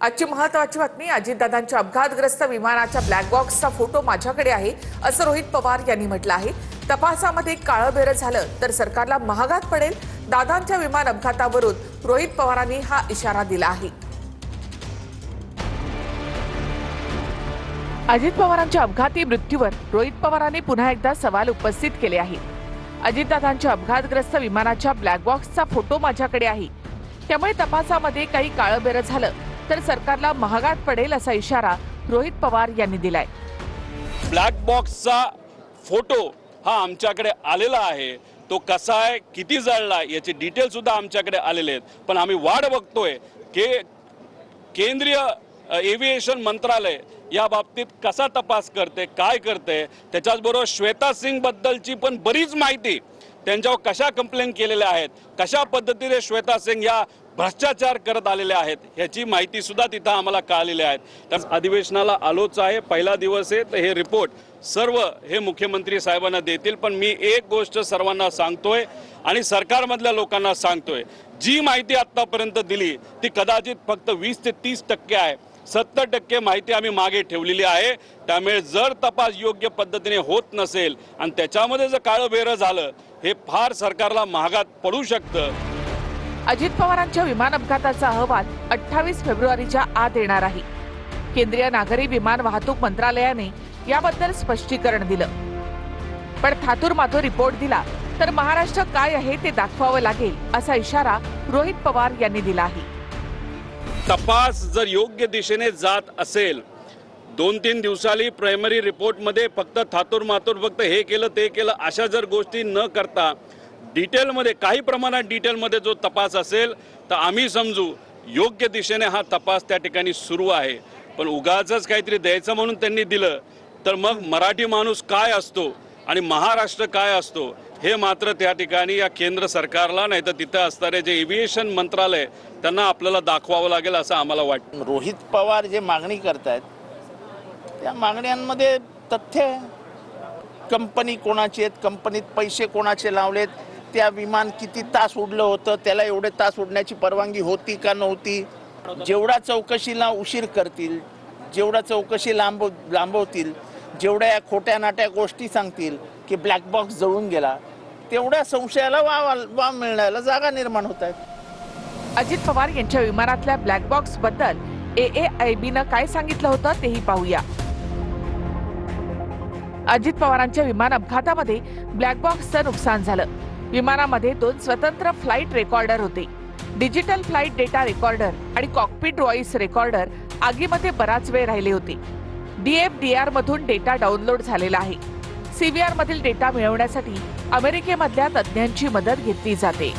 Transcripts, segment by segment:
आजची महत्त्वाची बातमी, अजितदादांच्या अपघातग्रस्त विमानाच्या ब्लॅक बॉक्सचा फोटो माझ्याकडे आहे असं रोहित पवार यांनी म्हटलं आहे। तपासामध्ये काळबेरं झालं तर सरकारला महागात पडेल। दादांच्या विमान अपघातावरून रोहित पवारांनी हा इशारा दिला आहे। अजित पवारांच्या अपघाती मृत्यूवर रोहित पवारांनी पुन्हा एकदा सवाल उपस्थित केले आहेत। अजितदादांच्या अपघातग्रस्त विमानाच्या ब्लॅक बॉक्सचा फोटो माझ्याकडे आहे, त्यामुळे तपासामध्ये काही काळबेरं झालं तर सरकारला महागात पडेल असा इशारा रोहित पवार यांनी दिलाय। ब्लॅक बॉक्सचा फोटो हा आमच्याकडे आलेला आहे। तो कसा आहे, किती जळला याचे डिटेल सुद्धा आमच्याकडे आलेले आहेत। पण आम्ही वाट बघतोय की केंद्रीय एव्हिएशन मंत्रालय या बाबतीत कसा तपास करते, काय करते। त्याच्याचबरोबर श्वेता सिंग बद्दलची पण बरीच माहिती, त्यांच्यावर कशा कंप्लेंट केलेल्या आहेत, कशा पद्धतीने श्वेता सिंग या भ्रष्टाचार करत आलेले आहेत याची माहिती सुद्धा तिथं आम्हाला कळलेली आहे। तर अधिवेशनाला आलोच आहे, पहिला दिवस आहे, तर हे रिपोर्ट सर्व हे मुख्यमंत्री साहेबांना देतील। पण मी एक गोष्ट सर्वांना सांगतोय आणि सरकारमधल्या लोकांना सांगतोय, जी माहिती आतापर्यंत दिली ती कदाचित फक्त 20 ते 30% आहे। 70% माहिती आम्ही मागे ठेवलेली आहे। त्यामुळे जर तपास योग्य पद्धतीने होत नसेल आणि त्याच्यामध्ये जर काळबेरं झालं, हे फार सरकारला महागात पडू शकतं। अजित पवारांच्या विमान अपघाताचा अहवाल 28 फेब्रुवारीच्या आत येणार आहे। केंद्रीय नागरी विमान वाहतूक मंत्रालयाने याबद्दल स्पष्टीकरण दिलं, पण थातुरमातुर रिपोर्ट दिला तर महाराष्ट्र काय आहे ते दाखवावं लागेल असा इशारा रोहित पवार यांनी दिला आहे। तपास जर योग्य दिशेने जात असेल, 2-3 दिवसांनी प्रायमरी रिपोर्टमध्ये फक्त थातुरमातुर फक्त हे केलं ते केलं अशा जर गोष्टी न करता डिटेलमध्ये काही प्रमाणात डिटेलमध्ये जो तपास असेल तर आम्ही समजू योग्य दिशेने हा तपास त्या ठिकाणी सुरू आहे। पण उगाचच काहीतरी द्यायचं म्हणून त्यांनी दिलं तर मग मराठी माणूस काय असतो आणि महाराष्ट्र काय असतो हे मात्र त्या ठिकाणी या केंद्र सरकारला नाही तर तिथं असणारे जे एव्हिएशन मंत्रालय त्यांना आपल्याला दाखवावं लागेल असं आम्हाला वाटतं। रोहित पवार जे मागणी करतायत त्या मागण्यांमध्ये तथ्य आहे। कंपनी कोणाची आहेत, कंपनीत पैसे कोणाचे लावलेत, त्या विमान किती तास उडलं होतं, त्याला एवढे तास उडण्याची परवानगी होती का नव्हती। जेवढा चौकशीला उशीर करतील, जेवढा चौकशी लांबवतील, जेवढ्या या खोट्या नाट्या गोष्टी सांगतील की ब्लॅक बॉक्स जळून गेला, तेवढ्या संशयाला वाव मिळण्याला जागा निर्माण होत आहेत। अजित पवार यांच्या विमानातल्या ब्लॅक बॉक्स बद्दल AAIBनं काय सांगितलं होतं तेही पाहूया। अजित पवारांच्या विमान अपघातामध्ये ब्लॅक बॉक्सचं नुकसान झालं। विमानामध्ये 2 स्वतंत्र फ्लाइट रेकॉर्डर होते। डिजिटल फ्लाइट डेटा रेकॉर्डर आणि कॉकपिट व्हॉइस रेकॉर्डर आगीमध्ये बराच वेळ राहिले होते। DFDR मधून डेटा डाउनलोड झालेला आहे। CVR मधील डेटा मिळवण्यासाठी अमेरिकेमधल्या तज्ज्ञांची मदत घेतली जाते।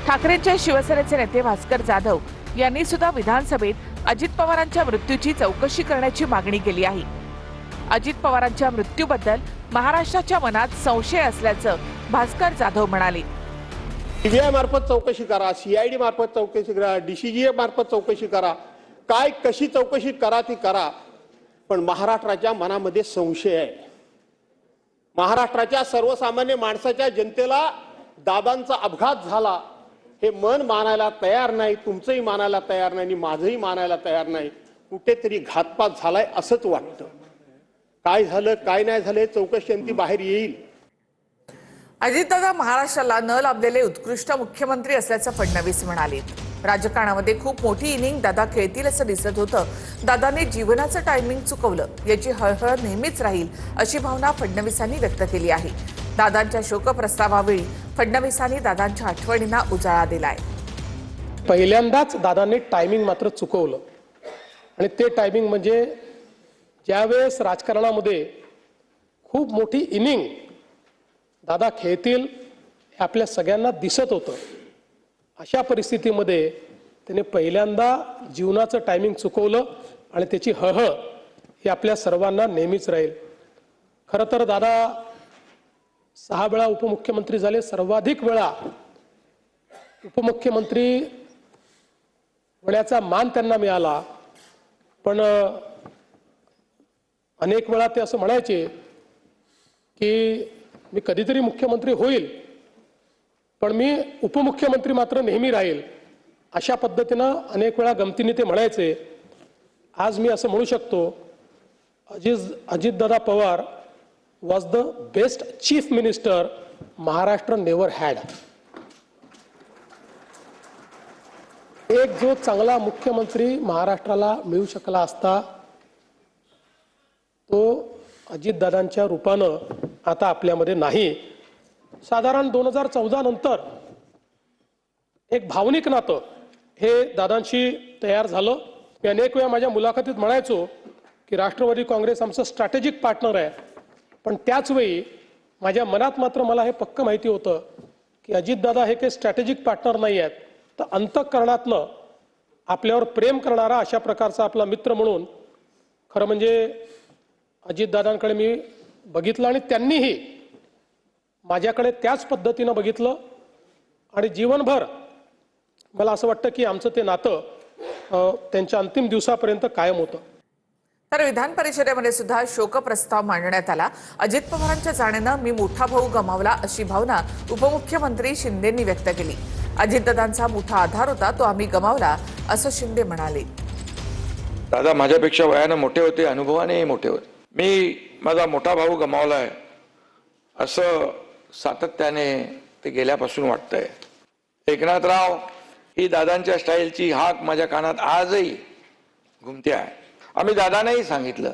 ठाकरेंचे शिवसेनेचे नेते भास्कर जाधव यांनी सुद्धा विधानसभेत अजित पवारांच्या मृत्यूची चौकशी करण्याची मागणी केली आहे। अजित पवारांच्या मृत्यूबद्दल महाराष्ट्राच्या मनात संशय असल्याचं भास्कर जाधव म्हणाले। CBI मार्फत चौकशी करा, CID मार्फत चौकशी करा, DCGA मार्फत चौकशी करा, काय कशी चौकशी करा ती करा, पण महाराष्ट्राच्या मनामध्ये संशय आहे। महाराष्ट्राच्या सर्वसामान्य माणसाच्या जनतेला दादांचा अपघात झाला हे मन मानायला तयार नाही, तुमचंही मानायला तयार नाही आणि माझंही मानायला तयार नाही। कुठेतरी घातपात झालाय असंच वाटतं। काय झालं काय नाही झालं चौकशी अंती बाहेर येईल। अजितदादा महाराष्ट्राला न लाभलेले उत्कृष्ट मुख्यमंत्री असल्याचं फडणवीस म्हणाले। राजकारणामध्ये खूप मोठी इनिंग दादा खेळतील असं दिसत होतं। दादाने जीवनाचं टायमिंग चुकवलं, याची हळहळ नेहमीच राहील अशी भावना फडणवीसांनी व्यक्त केली आहे। दादांच्या शोकप्रस्तावावेळी फडणवीसांनी दादांच्या आठवणींना उजाळा दिलाय। पहिल्यांदाच दादांनी टायमिंग मात्र चुकवलं आणि ते टायमिंग म्हणजे ज्यावेळेस राजकारणामध्ये खूप मोठी इनिंग दादा खेळतील हे आपल्या सगळ्यांना दिसत होतं। अशा परिस्थितीमध्ये त्याने पहिल्यांदा जीवनाचं टायमिंग चुकवलं आणि त्याची हळहळ ही आपल्या सर्वांना नेहमीच राहील। खरं तर दादा 6 वेळा उपमुख्यमंत्री झाले, सर्वाधिक वेळा उपमुख्यमंत्री होण्याचा मान त्यांना मिळाला। पण अनेक वेळा ते असं म्हणायचे की मी कधीतरी मुख्यमंत्री होईल, पण मी उपमुख्यमंत्री मात्र नेहमी राहील अशा पद्धतीनं अनेक वेळा गमतीने ते म्हणायचे. आज मी असं म्हणू शकतो, Ajitdada Pawar was the best chief minister Maharashtra never had. एक जो चांगला मुख्यमंत्री महाराष्ट्राला मिळू शकला असता तो अजितदादांच्या रूपानं आता आपल्यामध्ये नाही. साधारण 2014 नंतर एक भावनिक नातं हे दादांशी तयार झालं. मी अनेक वेळा माझ्या मुलाखतीत म्हणायचो की राष्ट्रवादी काँग्रेस आमचं स्ट्रॅटेजिक पार्टनर आहे, पण त्याच वेळी माझ्या मनात मात्र मला हे पक्क माहिती होतं की अजितदादा हे काही स्ट्रॅटेजिक पार्टनर नाही आहेत, तर अंतःकरणातनं आपल्यावर प्रेम करणारा अशा प्रकारचा आपला मित्र म्हणून खरं म्हणजे अजितदादांकडे मी बघितलं आणि त्यांनीही माझ्याकडे त्याच पद्धतीनं बघितलं आणि जीवनभर मला असं वाटतं की आमचं ते नातं त्यांच्या अंतिम दिवसापर्यंत कायम होतं. तर विधान परिषदेमध्ये सुद्धा शोकप्रस्ताव मांडण्यात आला. अजित पवारांच्या जाण्यानं मी मोठा भाऊ गमावला अशी भावना उपमुख्यमंत्री शिंदेंनी व्यक्त केली. अजितदादांचा मोठा आधार होता, तो आम्ही गमावला असं शिंदे म्हणाले. दादा माझ्यापेक्षा वयानं मोठे होते, अनुभवानेही मोठे होते. मी माझा मोठा भाऊ गमावलाय असं सातत्याने ते गेल्यापासून वाटतंय. एकनाथराव ही दादांच्या स्टाईलची हाक माझ्या कानात आजही घुमते आहे. आम्ही दादांनाही सांगितलं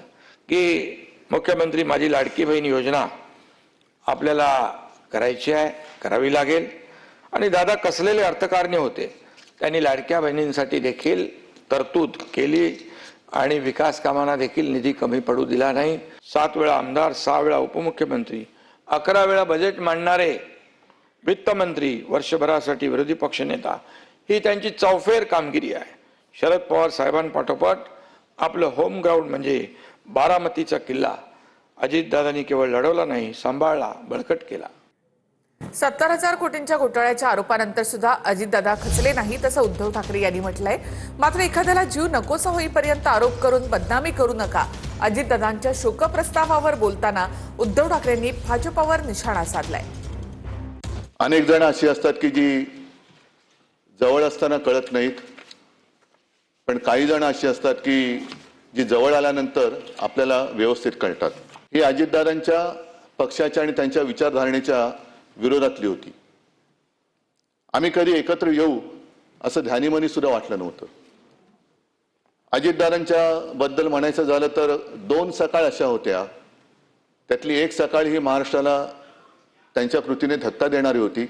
की मुख्यमंत्री माझी लाडकी बहीण योजना आपल्याला करायची आहे, करावी लागेल. आणि दादा कसलेले अर्थकारणी होते, त्यांनी लाडक्या बहिणींसाठी देखील तरतूद केली आणि विकास कामांना देखील निधी कमी पडू दिला नाही. 7 वेळा आमदार, 6 वेळा उपमुख्यमंत्री, 11 वेळा बजेट मांडणारे वित्तमंत्री, वर्षभरासाठी विरोधी पक्षनेता, ही त्यांची चौफेर कामगिरी आहे. शरद पवार साहेबांपाठोपाठ आपलं होम ग्राउंड म्हणजे बारामतीचा किल्ला अजितदादांनी केवळ लढवला नाही, सांभाळला, बळकट केला. 70,000 कोटींच्या घोटाळ्याच्या आरोपानंतर सुद्धा अजितदादा खचले नाही असं उद्धव ठाकरे यांनी म्हटलंय. मात्र एखाद्याला जीव नकोसा होईपर्यंत आरोप करून बदनामी करू नका. अजितदादांच्या शोकप्रस्तावावर बोलताना उद्धव ठाकरेंनी भाजपावर निशाणा साधलाय. अनेक जण अशी असतात की जी जवळ असताना कळत नाहीत, पण काही जण अशी असतात की जी जवळ आल्यानंतर आपल्याला व्यवस्थित कळतात. ही अजितदादांच्या पक्षाच्या आणि त्यांच्या विचारधारणेच्या विरोधातली होती. आम्ही कधी एकत्र येऊ असं ध्यानीमनी सुद्धा वाटलं नव्हतं. अजितदादांच्या बद्दल म्हणायचं झालं तर 2 सकाळ अशा होत्या, त्यातली एक सकाळ ही महाराष्ट्राला त्यांच्या कृतीने धक्का देणारी होती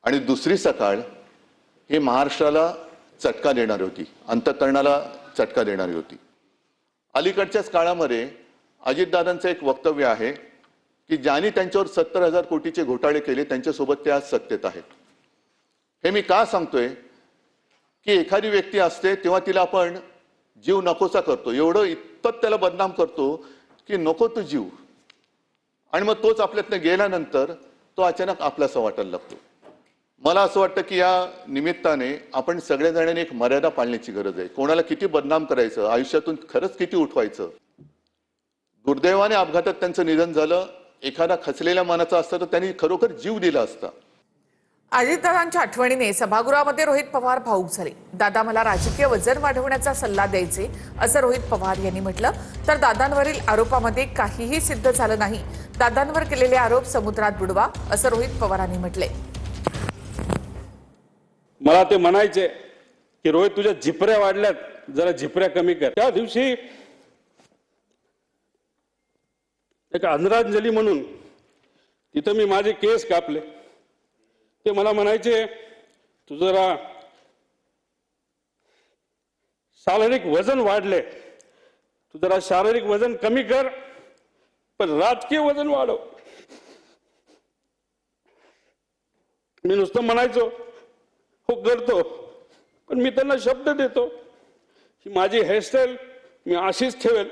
आणि दुसरी सकाळ ही महाराष्ट्राला चटका देणारी होती, अंतःकरणाला चटका देणारी होती. अलीकडच्याच काळामध्ये अजितदादांचं एक वक्तव्य आहे की ज्यांनी त्यांच्यावर 70,000 कोटीचे घोटाळे केले त्यांच्यासोबत ते आज सत्तेत आहेत. हे मी का सांगतोय की एखादी व्यक्ती असते तेव्हा तिला आपण जीव नकोसा करतो, एवढं इतपत त्याला बदनाम करतो की नको तो जीव, आणि मग तोच आपल्यातनं गेल्यानंतर तो अचानक आपलासा वाटायला लागतो. मला असं वाटतं की या निमित्ताने आपण सगळ्या जणांनी एक मर्यादा पाळण्याची गरज आहे. कोणाला किती बदनाम करायचं, आयुष्यातून खरंच किती उठवायचं. दुर्दैवाने अपघातात त्यांचं निधन झालं. एखादा खचलेल्या मनाचा असता तर त्यांनी खरोखर जीव दिला असता. अजितदादांच्या आठवणीने सभागृहामध्ये रोहित पवार भाऊक झाले. दादा मला राजकीय वजन वाढवण्याचा सल्ला द्यायचे असं रोहित पवार यांनी म्हटलं. तर दादांवरील आरोपामध्ये काहीही सिद्ध झालं नाही. दादांवर केलेले आरोप समुद्रात बुडवा असं रोहित पवारांनी म्हटलंय. मला ते म्हणायचे की रोहित तुझ्या झिपऱ्या वाढल्यात, जरा झिपऱ्या कमी कर. त्या दिवशी एक आदरांजली म्हणून तिथं मी माझे केस कापले. ते मला म्हणायचे तू जरा शारीरिक वजन वाढले, तू जरा शारीरिक वजन कमी कर पण राजकीय वजन वाढव. मी नुसतं म्हणायचो हो करतो, पण मी त्यांना शब्द देतो की माझी हेअरस्टाईल मी अशीच ठेवेल,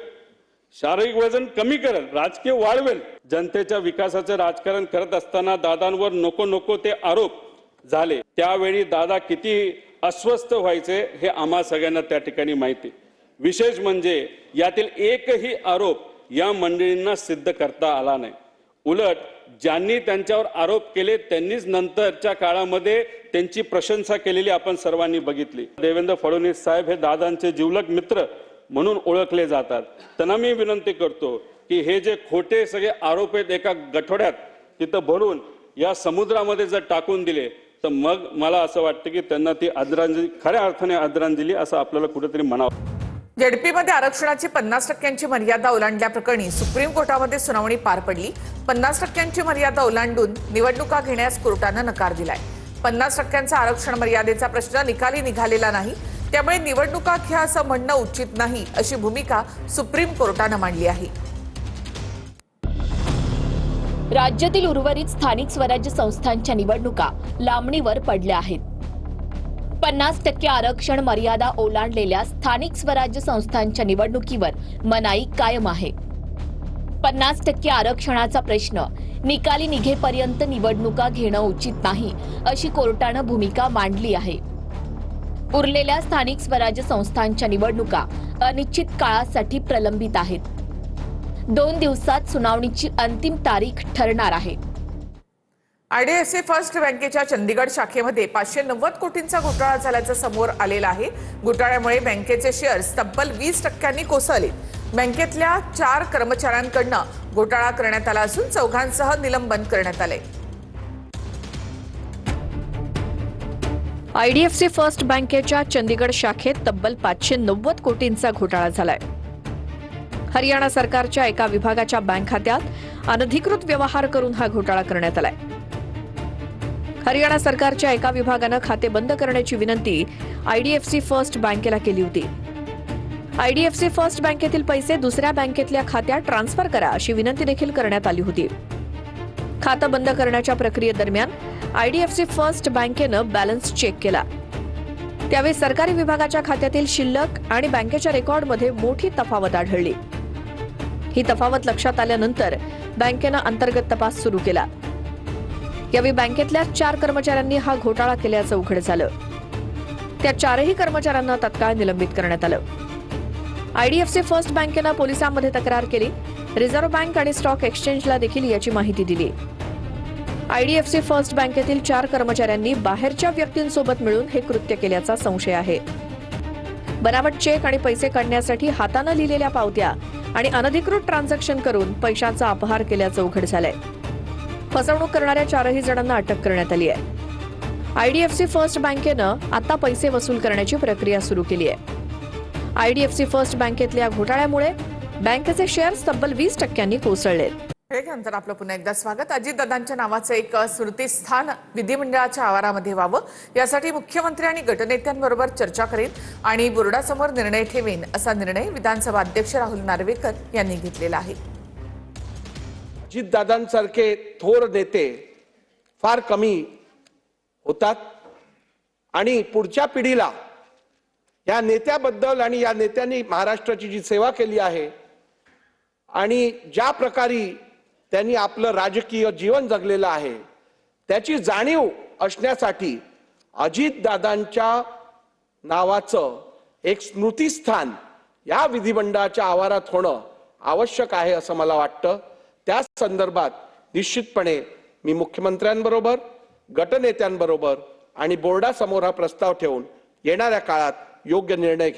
शारीरिक वजन कमी करेल, राजकीय वाढवेल. जनतेच्या विकासाचं राजकारण करत असताना दादांवर नको नको ते आरोप झाले. त्यावेळी दादा किती अस्वस्थ व्हायचे हे आम्हा सगळ्यांना त्या ठिकाणी माहिती. विशेष म्हणजे यातील एकही आरोप या मंडळींना सिद्ध करता आला नाही. उलट ज्यांनी त्यांच्यावर आरोप केले त्यांनीच नंतरच्या काळामध्ये त्यांची प्रशंसा केलेली आपण सर्वांनी बघितली. देवेंद्र फडणवीस साहेब हे दादांचे जिवलग मित्र म्हणून ओळखले जातात. त्यांना मी विनंती करतो की हे जे खोटे सगळे आरोप आहेत एका गठोड्यात तिथं भरून या समुद्रामध्ये जर टाकून दिले तर मग मला असं वाटतं की त्यांना ती आदरांजली, खऱ्या अर्थाने आदरांजली असं आपल्याला कुठेतरी म्हणावं. जेडपीमध्ये आरक्षणाची 50% मर्यादा ओलांडल्याप्रकरणी सुप्रीम कोर्टामध्ये सुनावणी पार पडली. 50% मर्यादा ओलांडून निवडणुका घेण्यास कोर्टानं नकार दिलाय. 50% आरक्षण मर्यादेचा प्रश्न निकाली निघालेला नाही, त्यामुळे निवडणुका घ्या असं म्हणणं उचित नाही अशी भूमिका सुप्रीम कोर्टानं मांडली आहे. राज्यातील उर्वरित स्थानिक स्वराज्य संस्थांच्या निवडणुका लांबणीवर पडल्या आहेत. 50% आरक्षण मर्यादा ओलांडलेल्या स्थानिक स्वराज्य संस्थांच्या निवडणुकीवर मनाई कायम आहे. 50% आरक्षणाचा प्रश्न निकाली निघेपर्यंत निवडणुका घेणं उचित नाही अशी कोर्टानं भूमिका मांडली आहे. उरलेल्या स्थानिक स्वराज्य संस्थांच्या निवडणुका अनिश्चित काळासाठी प्रलंबित आहेत. 2 दिवसात सुनावणीची अंतिम तारीख ठरणार आहे. आयडीएफसी फर्स्ट बँकेच्या चंदीगड शाखेमध्ये 590 कोटींचा घोटाळा झाल्याचं समोर आलेलं आहे. घोटाळ्यामुळे बँकेचे शेअर्स तब्बल 20% कोसळले. बँकेतल्या 4 कर्मचाऱ्यांकडनं घोटाळा करण्यात आला असून 4 निलंबन करण्यात आले. आयडीएफसी फर्स्ट बँकेच्या चंदीगड शाखेत तब्बल 590 कोटींचा घोटाळा झालाय. हरियाणा सरकारच्या एका विभागाच्या बँक खात्यात अनधिकृत व्यवहार करून हा घोटाळा करण्यात आलाय. हरियाणा सरकारच्या एका विभागानं खाते बंद करण्याची विनंती आयडीएफसी फर्स्ट बँकेला केली होती. आयडीएफसी फर्स्ट बँकेतील पैसे दुसऱ्या बँकेतल्या खात्यात ट्रान्सफर करा अशी विनंती देखील करण्यात आली होती. खातं बंद करण्याच्या प्रक्रियेदरम्यान आयडीएफसी फर्स्ट बँकेनं बॅलन्स चेक केला. त्यावेळी सरकारी विभागाच्या खात्यातील शिल्लक आणि बँकेच्या रेकॉर्डमध्ये मोठी तफावत आढळली. ही तफावत लक्षात आल्यानंतर बँकेनं अंतर्गत तपास सुरू केला. यावेळी बँकेतल्या 4 कर्मचाऱ्यांनी हा घोटाळा केल्याचं उघड झालं. त्या 4ही कर्मचाऱ्यांना तत्काळ निलंबित करण्यात आलं. आयडीएफसी फर्स्ट बँकेनं पोलिसांमध्ये तक्रार केली. रिझर्व्ह बँक आणि स्टॉक एक्सचेंजला देखील याची माहिती दिली. आयडीएफसी फर्स्ट बँकेतील 4 कर्मचाऱ्यांनी बाहेरच्या व्यक्तींसोबत मिळून हे कृत्य केल्याचा संशय आहे. बनावट चेक आणि पैसे काढण्यासाठी हातानं लिहिलेल्या पावत्या आणि अनधिकृत ट्रान्झॅक्शन करून पैशांचा अपहार केल्याचं उघड झालंय. फसवणूक करणाऱ्या 4ही जणांना अटक करण्यात आली आहे. आयडीएफसी फर्स्ट बँकेनं आता पैसे वसूल करण्याची प्रक्रिया सुरू केली आहे. आयडीएफसी फर्स्ट बँकेतल्या घोटाळ्यामुळे बँकेचे शेअर्स तब्बल 20% कोसळले. नंतर आपलं पुन्हा एकदा स्वागत. अजितदादांच्या नावाचं एक स्मृतिस्थान विधिमंडळाच्या आवारामध्ये व्हावं यासाठी मुख्यमंत्री आणि गटनेत्यांबरोबर चर्चा करेन आणि बोर्डासमोर निर्णय ठेवेन असा निर्णय विधानसभा अध्यक्ष राहुल नार्वेकर यांनी घेतलेला आहे. अजितदादांसारखे थोर नेते फार कमी होतात आणि पुढच्या पिढीला या नेत्याबद्दल आणि या नेत्यांनी महाराष्ट्राची जी सेवा केली आहे आणि ज्या प्रकारे त्यांनी आपलं राजकीय जीवन जगलेलं आहे त्याची जाणीव असण्यासाठी अजितदादांच्या नावाचं एक स्मृतिस्थान या विधिमंडळाच्या आवारात होणं आवश्यक आहे असं मला वाटतं. त्या संदर्भात निश्चितपणे मी मुख्यमंत्र्यांबरोबर, गटनेत्यांबरोबर आणि बोर्डासमोर हा प्रस्ताव ठेवून येणाऱ्या काळात योग्य निर्णय